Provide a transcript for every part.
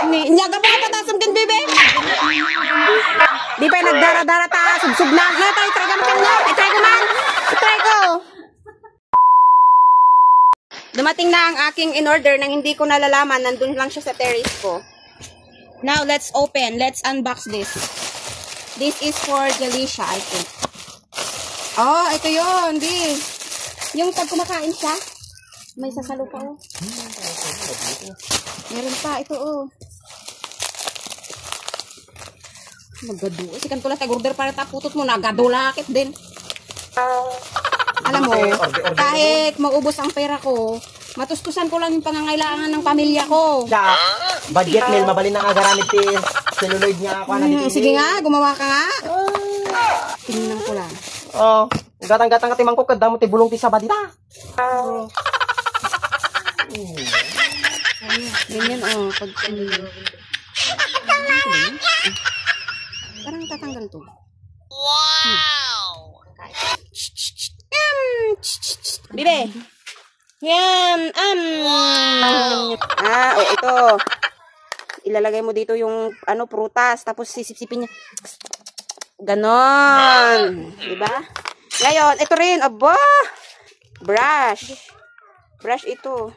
Inyaga pa ka patasam kin, bebe. Di pa nagdara-dara ta. Subsub na. Na tayo, try ka kanya. Try ko man. Try ko. Dumating na ang aking in-order nang hindi ko nalalaman. Nandun lang siya sa terrace ko. Now, let's open. Let's unbox this. This is for Jalisha, I think. Oh, ito yun, di. Yung pag kumakain siya, may sasalo pa, oh. Meron pa, ito, oh. Magado. Sikan ko lang tag-order para taputot mo. Nagadulakit din. Alam mo, kahit maubos ang pera ko, matustusan ko lang yung pangangailangan ng pamilya ko. Budget meal, mabalin na agaramit yung celluloid niya ako. Sige nga, gumawa ka nga. Tingnan ko lang. Oh, gatang-gatang katimang ko, kada mo tibulong ti sabadita. Ganyan, oh. Pag, parang tatanggal to. Wow! Bibe! Yan! Oh, ito. Ilalagay mo dito yung, prutas. Tapos sisip-sipin niya. Ganon. Diba? Ngayon, ito rin. Aba! Brush. Brush ito.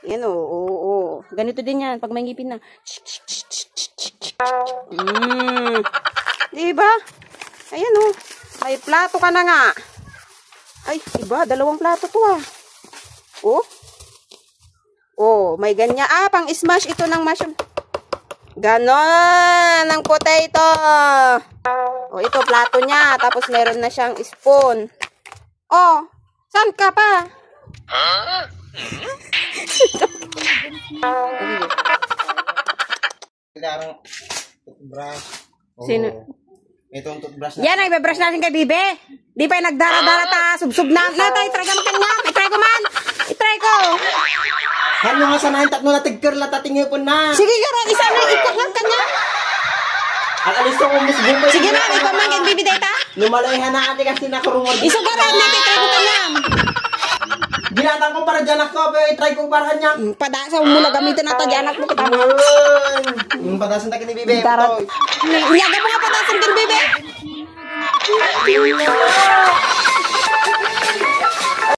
Yan, oo. Ganito din yan. Pag may ngipin na. Diba? Ayan, oh. May plato ka na nga. Ay, iba. 2 plato to, ah. Oh, may ganyan. Pang smash ito ng mushroom. Ganon, ang potato. Oh, ito plato niya. Tapos meron na siyang spoon. Oh, saan ka pa? Sino? Itong toothbrush na. Yan, nagbe-brush natin kay Bibe. Di pa nagdara-dara ta. Subsub na. Na tayo, try ka kanya. I-try ko man. I-try ko. Halo nga sanahin tatlo na tigker la tatingin po na. Sige ka, isa na ikot nga kanya. Alis ko mas bumbay. Sige na, ikaw man kay Bibe data. Lumalayhan na ate kasi nakarungod. Isa ka rin, try ko kanya. Ginatang ko para dyan ako, pero try ko para kanya. Padasa mo na gamitin natin dyan ako. Yung padasan takin ni Bibe. Iyaga mo nga padasan din, Bibe.